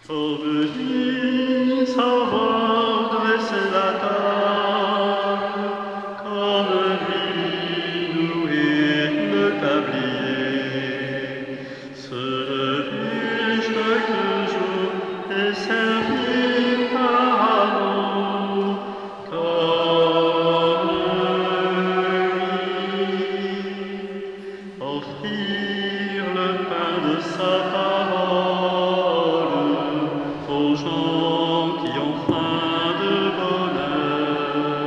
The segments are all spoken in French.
Ô venez, savoir dresser la table, comme lui nouer le tablier, se lever chaque jour et servir par amour, comme lui, offrir le pain de sa parole aux gens qui ont faim de bonheur,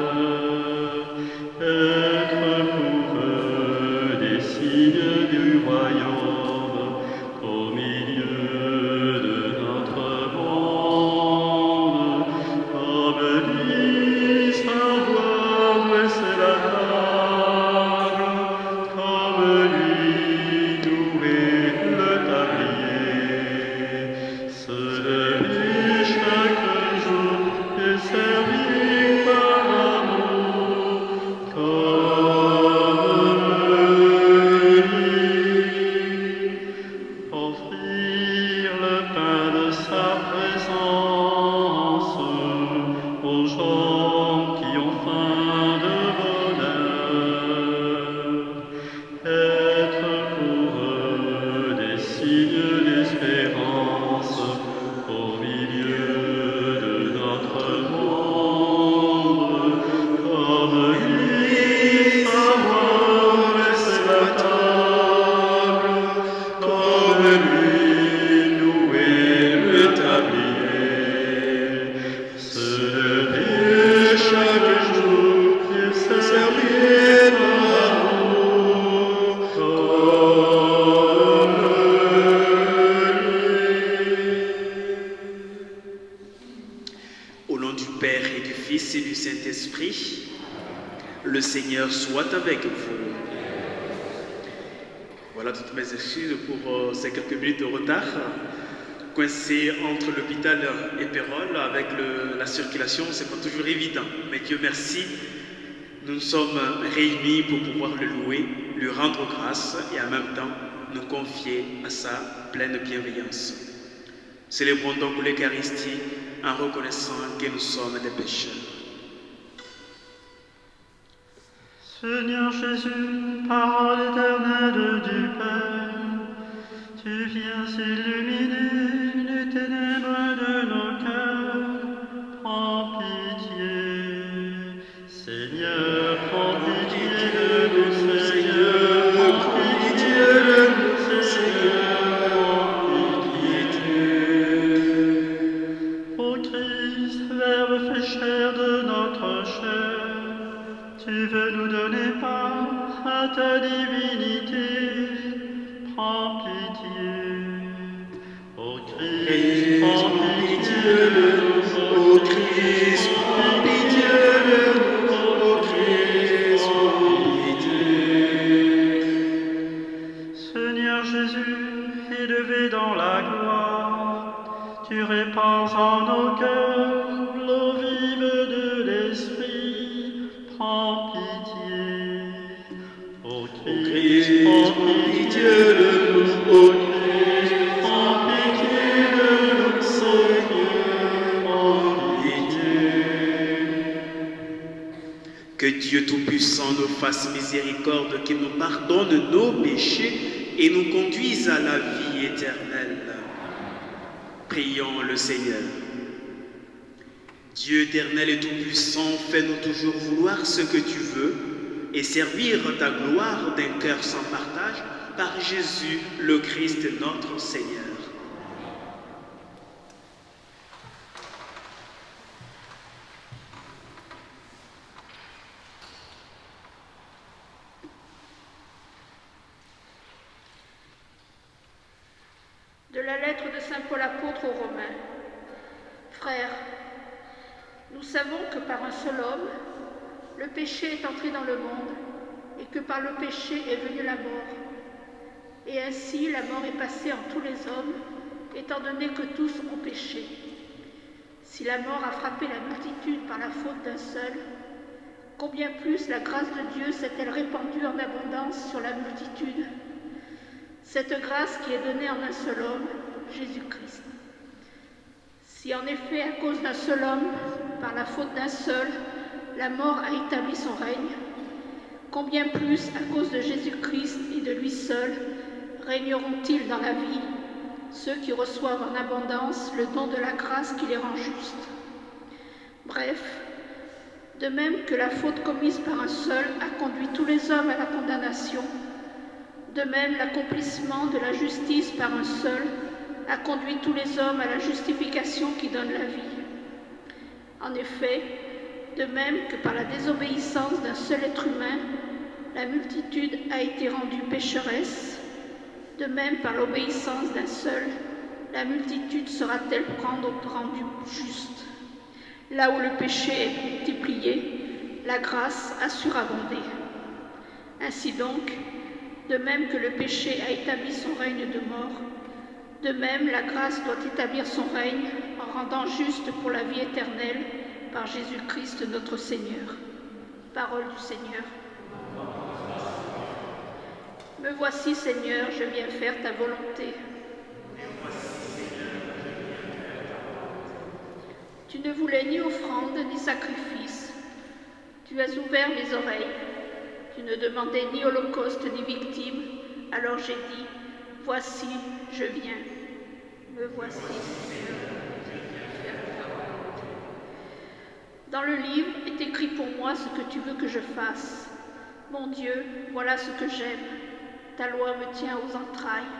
être pour eux des signes du royaume au milieu de notre monde, comme lui savoir dresser la table, comme lui nouer le tablier, se lever chaque jour et servir par amour, comme lui, offrir le pain de sa présence aux gens qui ont faim de bonheur, être pour eux des signes d'espérance au milieu de notre monde, comme lui savoir dresser la table, comme lui nouer le tablier, se lever chaque jour et servir par amour, comme lui. Au nom du Père et du Fils et du Saint-Esprit, le Seigneur soit avec vous. Voilà toutes mes excuses pour ces quelques minutes de retard, coincé entre l'hôpital et Pérol avec la circulation, c'est pas toujours évident. Mais Dieu merci, nous nous sommes réunis pour pouvoir le louer, lui rendre grâce et en même temps nous confier à sa pleine bienveillance. Célébrons donc l'Eucharistie en reconnaissant que nous sommes des pécheurs. Seigneur Jésus, parole éternelle du Père, tu viens illuminer les ténèbres de nos cœurs. Prends pitié, Seigneur, prends pitié de nous, Seigneur, prends pitié de nous, Seigneur, prends pitié. Ô Christ, Verbe fait chair de notre chair, tu veux nous donner part à ta divinité, prends pitié. Ô Christ, prends pitié de nous, ô Christ, prends pitié de nous, ô Christ, prends pitié. Seigneur Jésus, élevé dans la gloire, tu répands en nos cœurs l'eau vive de l'Esprit, prends pitié. Ô Christ, prends pitié de nous, ô Christ, prends pitié de nous, Seigneur, prends pitié. Que Dieu Tout-Puissant nous fasse miséricorde, qu'il nous pardonne nos péchés et nous conduise à la vie éternelle. Prions le Seigneur. Dieu éternel et tout-puissant, fais-nous toujours vouloir ce que tu veux et servir ta gloire d'un cœur sans partage par Jésus le Christ notre Seigneur. De la lettre de saint Paul apôtre aux Romains. Frères, nous savons que par un seul homme, le péché est entré dans le monde et que par le péché est venue la mort. Et ainsi la mort est passée en tous les hommes, étant donné que tous ont péché. Si la mort a frappé la multitude par la faute d'un seul, combien plus la grâce de Dieu s'est-elle répandue en abondance sur la multitude. Cette grâce qui est donnée en un seul homme, Jésus-Christ. Si en effet, à cause d'un seul homme, par la faute d'un seul, la mort a établi son règne, combien plus, à cause de Jésus-Christ et de lui seul, régneront-ils dans la vie ceux qui reçoivent en abondance le don de la grâce qui les rend justes. Bref, de même que la faute commise par un seul a conduit tous les hommes à la condamnation, de même l'accomplissement de la justice par un seul a conduit tous les hommes à la justification qui donne la vie. En effet, de même que par la désobéissance d'un seul être humain, la multitude a été rendue pécheresse, de même par l'obéissance d'un seul, la multitude sera-t-elle rendue juste. Là où le péché est multiplié, la grâce a surabondé. Ainsi donc, de même que le péché a établi son règne de mort, de même la grâce doit établir son règne en rendant juste pour la vie éternelle par Jésus-Christ notre Seigneur. Parole du Seigneur. Me voici, Seigneur, je viens faire ta volonté. Tu ne voulais ni offrande ni sacrifice. Tu as ouvert mes oreilles. Tu ne demandais ni holocauste ni victime. Alors j'ai dit, voici, je viens. Me voici, Seigneur, je viens faire ta volonté. Dans le livre est écrit pour moi ce que tu veux que je fasse. Mon Dieu, voilà ce que j'aime. Ta loi me tient aux entrailles.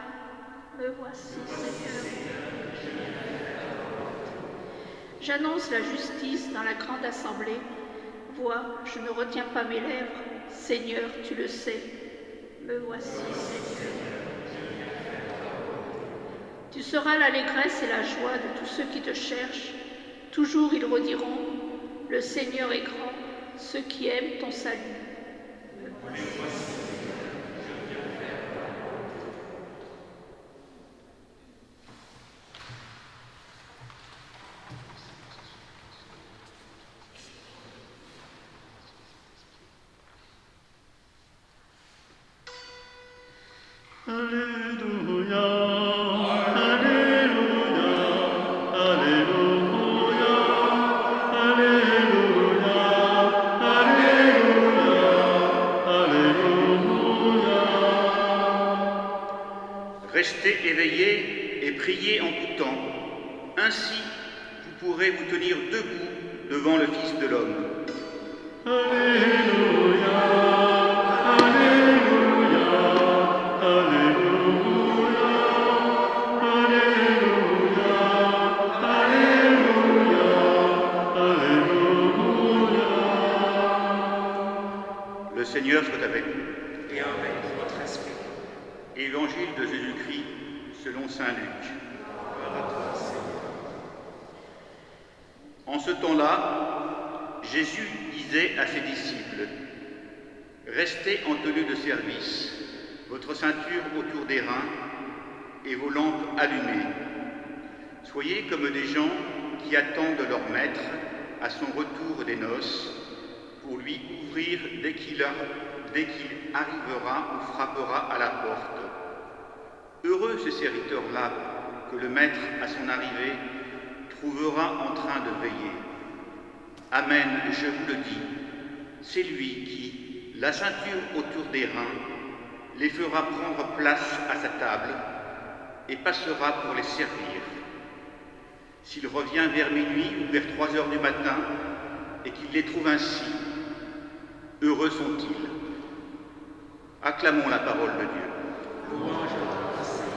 Me voici, Seigneur, je viens faire ta volonté. J'annonce la justice dans la grande assemblée. Vois, je ne retiens pas mes lèvres. Seigneur, tu le sais. Me voici, Seigneur, je viens faire ta volonté. Tu seras l'allégresse et la joie de tous ceux qui te cherchent. Toujours ils rediront, le Seigneur est grand, ceux qui aiment ton salut. Me voici, Seigneur, je viens faire ta volonté. Alléluia, Alléluia, Alléluia, Alléluia, Alléluia, Alléluia. Restez éveillés et priez en tout temps. Ainsi, vous pourrez vous tenir debout devant le Fils de l'homme. Alléluia, Alléluia, Alléluia, Alléluia, Alléluia, Alléluia. Le Seigneur soit avec vous. Et avec votre esprit. Évangile de Jésus-Christ selon saint Luc. Gloire à toi, Seigneur. En ce temps-là, Jésus disait à ses disciples, « Restez en tenue de service, votre ceinture autour des reins et vos lampes allumées. Soyez comme des gens qui attendent leur maître à son retour des noces pour lui ouvrir dès qu'il arrivera ou frappera à la porte. Heureux ces serviteurs-là que le maître à son arrivée trouvera en train de veiller. Amen, je vous le dis, c'est lui qui, la ceinture autour des reins, les fera prendre place à sa table et passera pour les servir. S'il revient vers minuit ou vers 3 heures du matin et qu'il les trouve ainsi, heureux sont-ils. Acclamons la parole de Dieu. Louange à toi, Seigneur.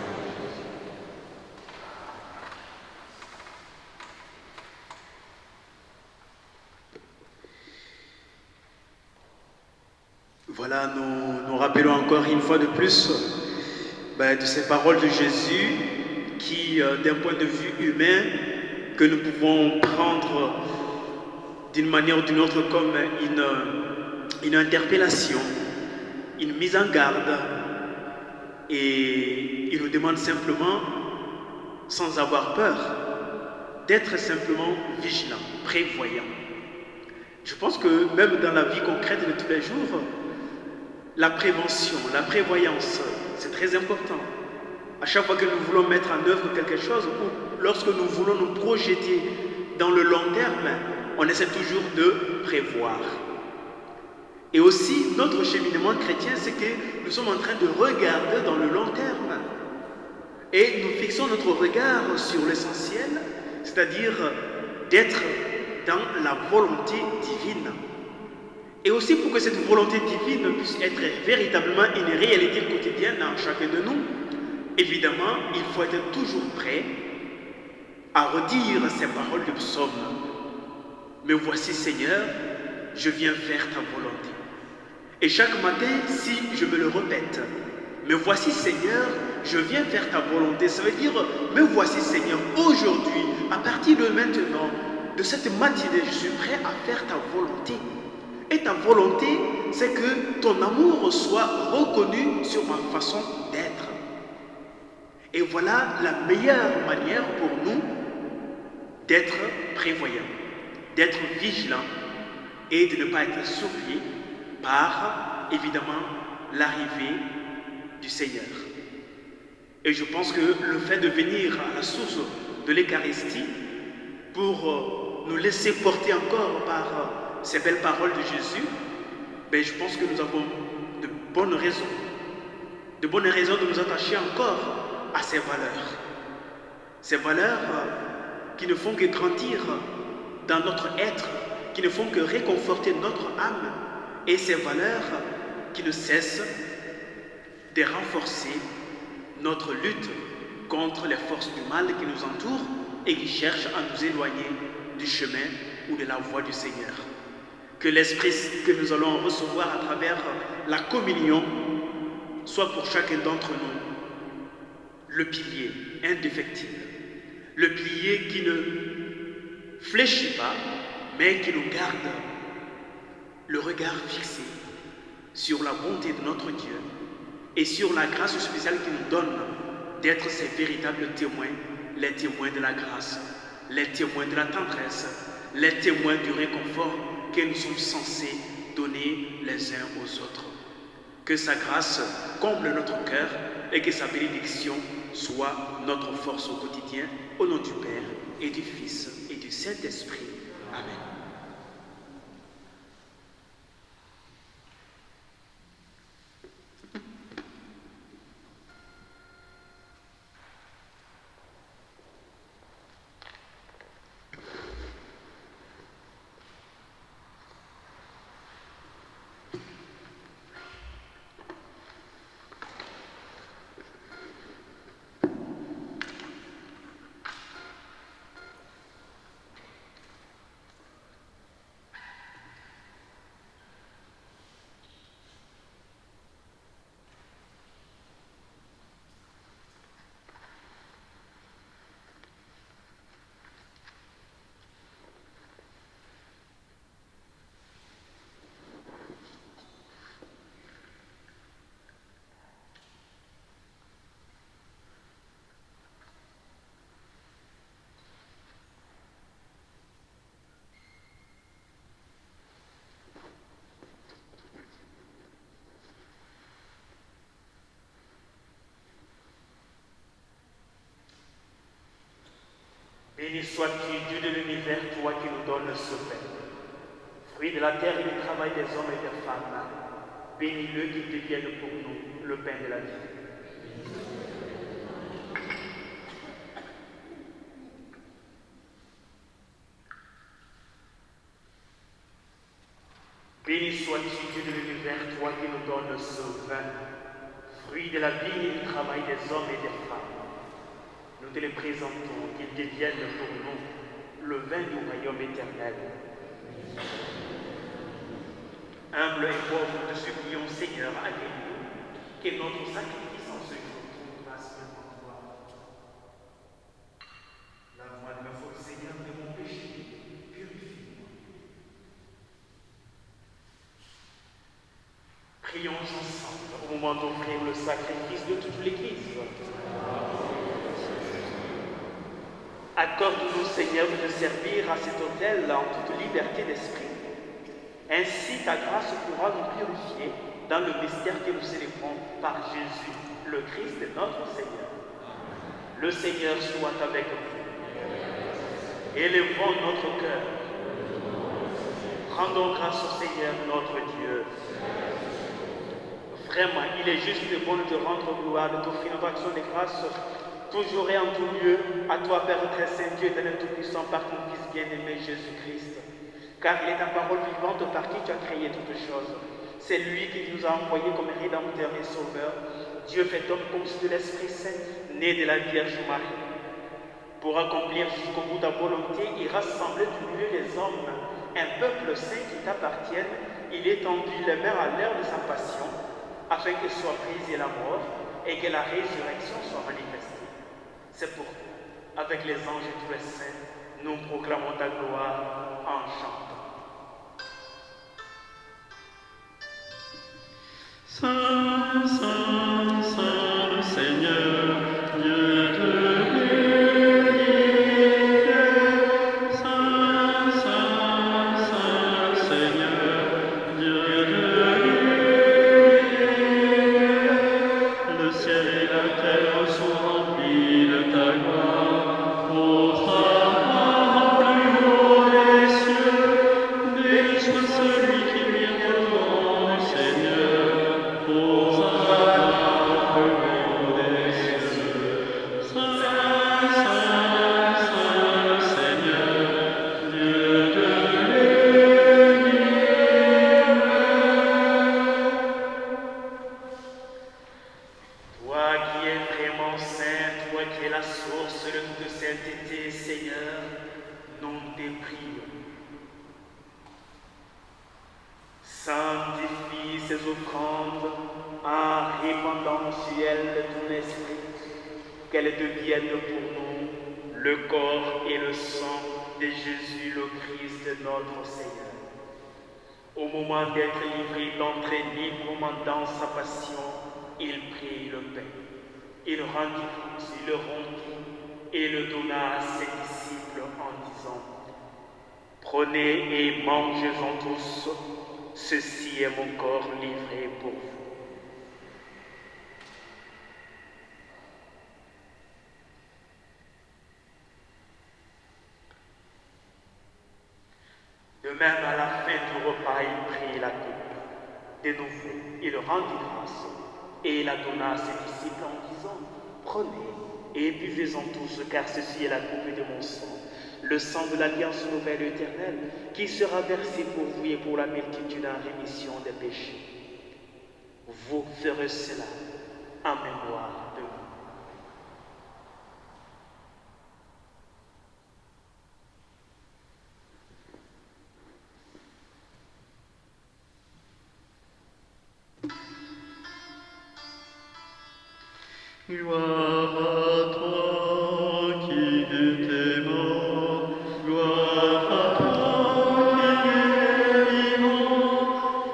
Voilà, nous rappelons encore une fois de plus de ces paroles de Jésus qui, d'un point de vue humain, que nous pouvons prendre d'une manière ou d'une autre comme une interpellation, une mise en garde, et il nous demande simplement, sans avoir peur, d'être simplement vigilant, prévoyant. Je pense que même dans la vie concrète de tous les jours, la prévention, la prévoyance, c'est très important. À chaque fois que nous voulons mettre en œuvre quelque chose, ou lorsque nous voulons nous projeter dans le long terme, on essaie toujours de prévoir. Et aussi, notre cheminement chrétien, c'est que nous sommes en train de regarder dans le long terme. Et nous fixons notre regard sur l'essentiel, c'est-à-dire d'être dans la volonté divine. Et aussi pour que cette volonté divine puisse être véritablement une réalité quotidienne en chacun de nous, évidemment, il faut être toujours prêt à redire ces paroles du psaume. Me voici Seigneur, je viens faire ta volonté. Et chaque matin, si je me le répète, me voici Seigneur, je viens faire ta volonté. Ça veut dire, me voici Seigneur, aujourd'hui, à partir de maintenant, de cette matinée, je suis prêt à faire ta volonté. Et ta volonté, c'est que ton amour soit reconnu sur ma façon d'être. Et voilà la meilleure manière pour nous d'être prévoyants, d'être vigilants et de ne pas être surpris par, évidemment, l'arrivée du Seigneur. Et je pense que le fait de venir à la source de l'Eucharistie pour nous laisser porter encore par ces belles paroles de Jésus, je pense que nous avons de bonnes raisons de nous attacher encore à ces valeurs. Ces valeurs qui ne font que grandir dans notre être, qui ne font que réconforter notre âme, et ces valeurs qui ne cessent de renforcer notre lutte contre les forces du mal qui nous entourent et qui cherchent à nous éloigner du chemin ou de la voie du Seigneur. Que l'esprit que nous allons recevoir à travers la communion soit pour chacun d'entre nous le pilier indéfectible, le pilier qui ne fléchit pas, mais qui nous garde le regard fixé sur la bonté de notre Dieu et sur la grâce spéciale qu'il nous donne d'être ces véritables témoins, les témoins de la grâce, les témoins de la tendresse, les témoins du réconfort que nous sommes censés donner les uns aux autres. Que sa grâce comble notre cœur et que sa bénédiction soit notre force au quotidien, au nom du Père et du Fils et du Saint-Esprit. Amen. Béni sois-tu, Dieu de l'univers, toi qui nous donnes ce pain. Fruit de la terre et du travail des hommes et des femmes, bénis-le qui devienne pour nous le pain de la vie. Béni sois-tu, Dieu de l'univers, toi qui nous donnes ce vin, fruit de la vie et du travail des hommes et des femmes. Nous te les présentons, qu'ils deviennent pour nous le vin du royaume éternel. Humble et pauvre, te supplions, Seigneur, accueille-nous, que notre sacrifice en ce jour trouve grâce devant toi. Lave-moi de ma faute, Seigneur, de mon péché, purifie-moi. Prions ensemble au moment d'offrir le sacrifice de toute l'Église. Accorde-nous, Seigneur, de te servir à cet autel en toute liberté d'esprit. Ainsi, ta grâce pourra nous purifier dans le mystère que nous célébrons par Jésus, le Christ, notre Seigneur. Le Seigneur soit avec vous. Élevons notre cœur. Rendons grâce au Seigneur notre Dieu. Vraiment, il est juste et bon de te rendre gloire, de t'offrir notre action de grâce, toujours et en tout lieu, à toi, Père très saint, Dieu éternel tout-puissant, par ton Fils bien-aimé Jésus-Christ. Car il est ta parole vivante par qui tu as créé toutes choses. C'est lui qui nous a envoyés comme rédempteur et sauveur, Dieu fait homme conçu de l'Esprit Saint, né de la Vierge Marie. Pour accomplir jusqu'au bout ta volonté et rassembler du milieu des hommes un peuple saint qui t'appartienne, il étendit les mains à l'heure de sa passion, afin que soit brisée la mort et que la résurrection soit manifestée. C'est pourquoi, avec les anges et tous les saints, nous proclamons ta gloire en chantant. Saint, Saint, Saint, le Seigneur, Dieu de l'univers. Saint, Saint, Saint, le Seigneur, Dieu de l'univers. Le ciel et la terre sont remplis de ta gloire. Hosanna au plus haut des cieux. Béni soit celui qui vient au nom du Seigneur. Hosanna au plus haut des cieux. Saint, Saint, Saint, le Seigneur, Dieu de l'univers. Toi qui es vraiment saint, toi qui es la source de toute sainteté, Seigneur, nous te prions. Sanctifie ces offrandes en répandant sur elles ton esprit, qu'elles deviennent pour nous le corps et le sang de Jésus le Christ notre Seigneur. Au moment d'être livré, d'entrer librement dans sa passion, il prit le pain. Il rendit grâce, il le rompit et le donna à ses disciples en disant: Prenez et mangez-en tous, ceci est mon corps livré pour vous. De même, à la fin du repas, il prit la coupe. De nouveau, il rendit grâce et il la donna à ses disciples en disant: Prenez et buvez-en tous, car ceci est la coupe de mon sang, le sang de l'alliance nouvelle éternelle, qui sera versé pour vous et pour la multitude en rémission des péchés. Vous ferez cela en mémoire de moi. Gloire à toi qui étais mort, gloire à toi qui es vivant,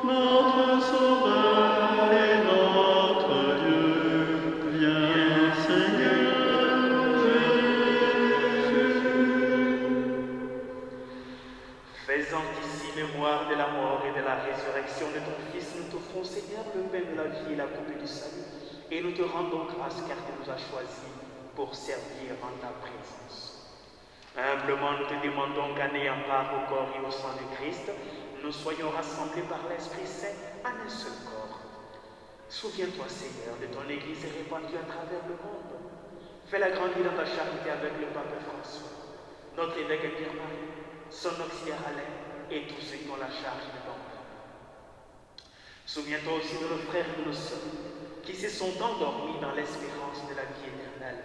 notre Sauveur et notre Dieu. Viens, Seigneur Jésus. Faisant ici mémoire de la mort et de la résurrection de ton Fils, nous t'offrons, Seigneur, le pain de la vie et la coupe du salut, et nous te rendons grâce car tu nous as choisis pour servir en ta présence. Humblement, nous te demandons qu'en ayant part au corps et au sang du Christ, nous soyons rassemblés par l'Esprit Saint en un seul corps. Souviens-toi, Seigneur, de ton Église répandue à travers le monde. Fais-la grandir dans ta charité avec le pape François, notre évêque Pierre-Marie, son auxiliaire Alain et tous ceux qui ont la charge de ton œuvre. Souviens-toi aussi de nos frères et de nos sœurs qui se sont endormis dans l'espérance de la vie éternelle.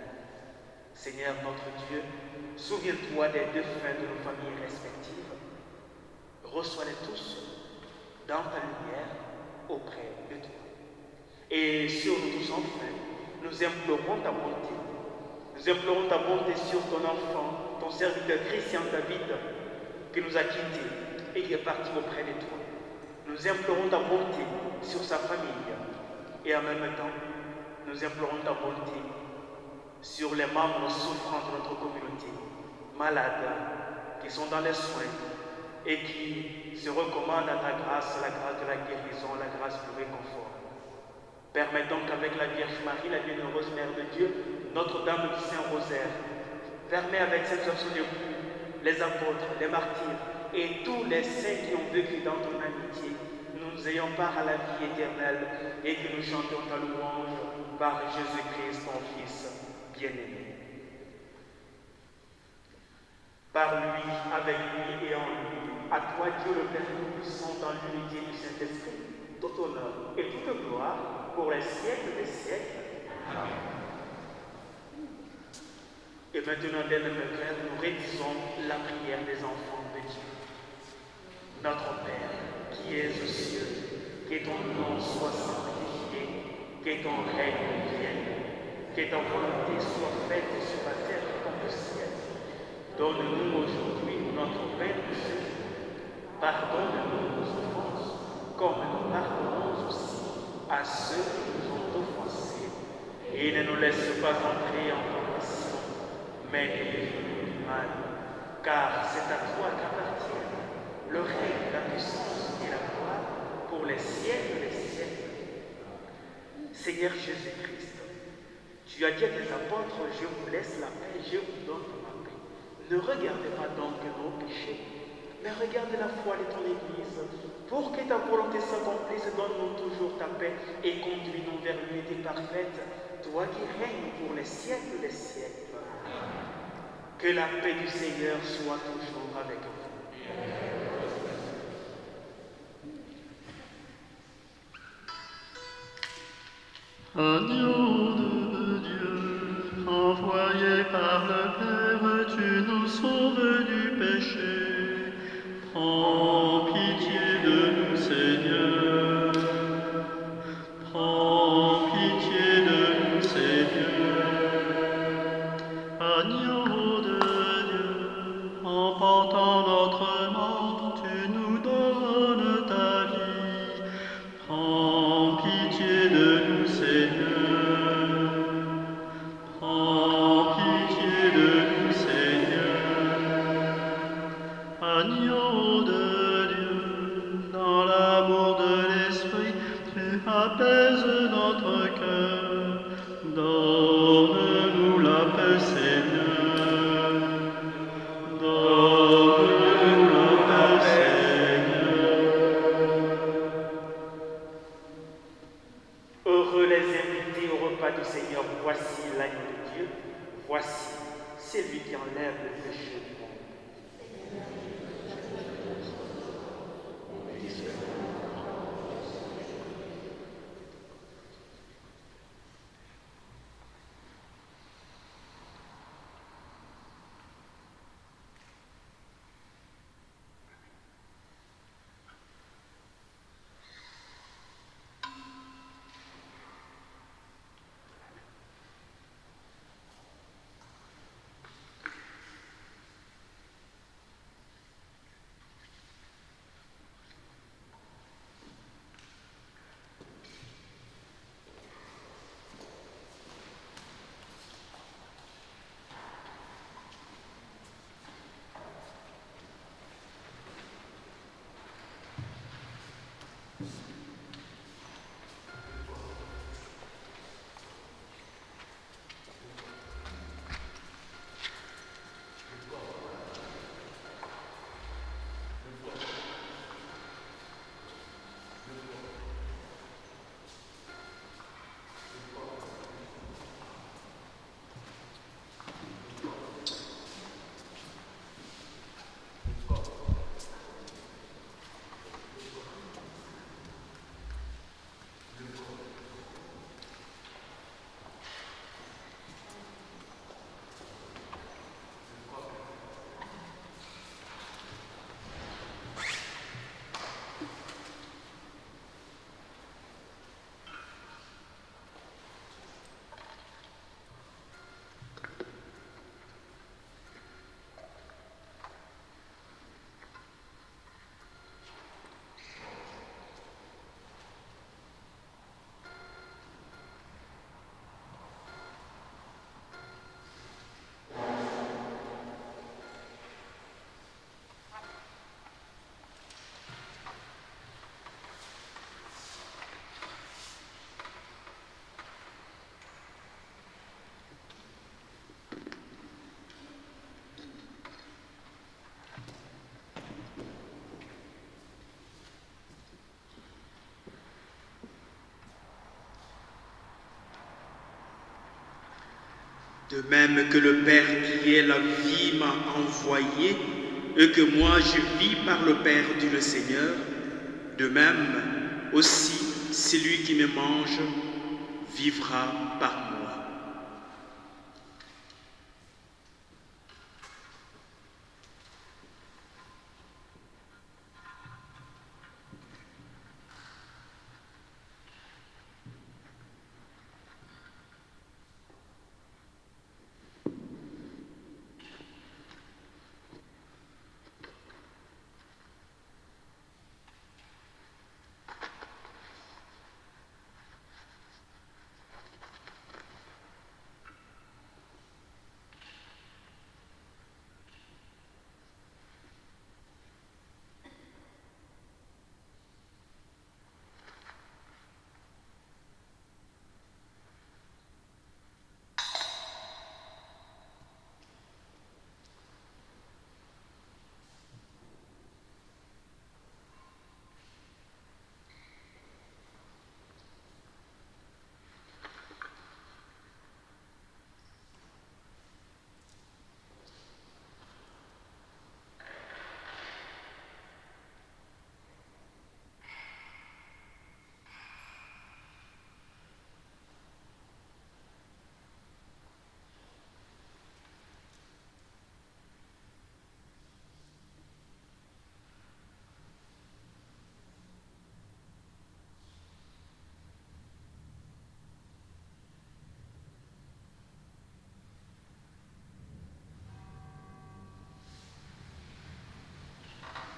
Seigneur notre Dieu, souviens-toi des défunts de nos familles respectives. Reçois-les tous dans ta lumière auprès de toi. Et sur nous tous enfin, nous implorons ta bonté. Nous implorons ta bonté sur ton enfant, ton serviteur Christian David, qui nous a quittés et qui est parti auprès de toi. Nous implorons ta bonté sur sa famille. Et en même temps, nous implorons ta bonté sur les membres souffrants de notre communauté, malades, qui sont dans les soins et qui se recommandent à ta grâce, la grâce de la guérison, la grâce du réconfort. Permets donc qu'avec la Vierge Marie, la bienheureuse Mère de Dieu, Notre-Dame du Saint-Rosaire, permets avec cette option d'époux les apôtres, les martyrs et tous les saints qui ont vécu dans ton amitié, nous ayons part à la vie éternelle et que nous chantons ta louange par Jésus-Christ, ton Fils bien-aimé. Par lui, avec lui et en lui, à toi Dieu le Père Tout-Puissant, dans l'unité du Saint-Esprit, tout honneur et toute gloire pour les siècles des siècles. Amen. Et maintenant, bien-aimés frères, nous réalisons la prière des enfants de Dieu. Notre Père, qui es aux cieux, que ton nom soit sanctifié, que ton règne vienne, que ta volonté soit faite sur la terre comme au ciel. Donne-nous aujourd'hui notre pain de ce jour. Pardonne-nous nos offenses, comme nous pardonnons aussi à ceux qui nous ont offensés. Et ne nous laisse pas entrer en tentation, mais délivre-nous du mal. Car c'est à toi qu'appartiennent le règne, la puissance et la gloire pour les siècles des siècles. Seigneur Jésus-Christ, tu as dit à tes apôtres, je vous laisse la paix, je vous donne ma paix. Ne regardez pas donc nos péchés, mais regarde la foi de ton Église. Pour que ta volonté s'accomplisse, donne-nous toujours ta paix et conduis-nous vers l'unité parfaite, toi qui règnes pour les siècles des siècles. Que la paix du Seigneur soit toujours avec vous. Agneau de Dieu, envoyé par le Père, tu nous sauves du péché. Prends pitié de nous, Seigneur. Prends pitié de nous, Seigneur. Agneau de Dieu, en portant notre mort, tu nous donnes ta vie. Prends pitié de nous, Seigneur. Prends pitié de nous, Seigneur. Agneau de De même que le Père qui est la vie m'a envoyé, et que moi je vis par le Père, dit le Seigneur, de même aussi celui qui me mange vivra par moi.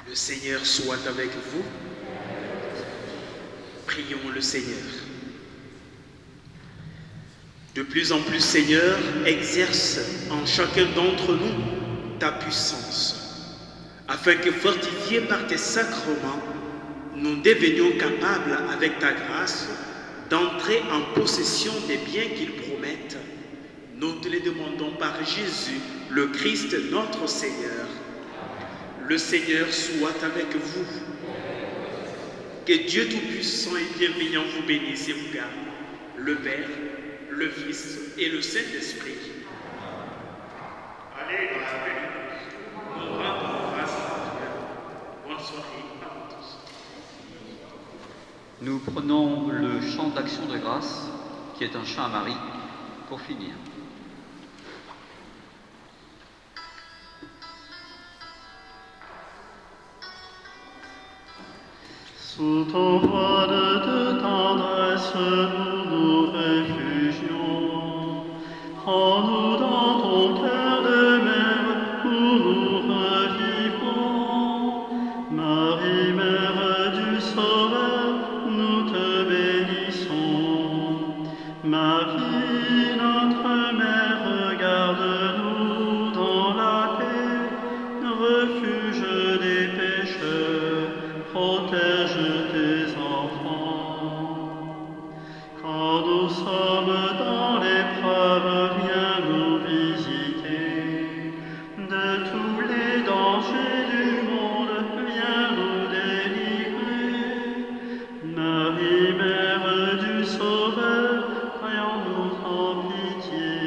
Le Seigneur soit avec vous. Prions le Seigneur. De plus en plus, Seigneur, exerce en chacun d'entre nous ta puissance, afin que, fortifiés par tes sacrements, nous devenions capables, avec ta grâce, d'entrer en possession des biens qu'ils promettent. Nous te les demandons par Jésus, le Christ, notre Seigneur. Le Seigneur soit avec vous. Que Dieu Tout-Puissant et bienveillant vous bénisse et vous garde, le Père, le Fils et le Saint-Esprit. Allez dans la paix de Christ. Nous rendons grâce à Dieu. Bonne soirée à vous tous. Nous prenons le chant d'action de grâce, qui est un chant à Marie, pour finir. Sous ton voile de tendresse, nous nous réfugions. Prends-nous dans ton cœur de mère, où nous revivons. Marie, mère du Sauveur, nous te bénissons. Marie, notre mère, garde-nous dans la paix, refuge des pécheurs, protège tes enfants. Quand nous sommes dans l'épreuve, viens nous visiter. De tous les dangers du monde, viens nous délivrer. Marie, mère du Sauveur, ayons-nous en pitié.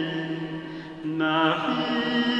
Marie,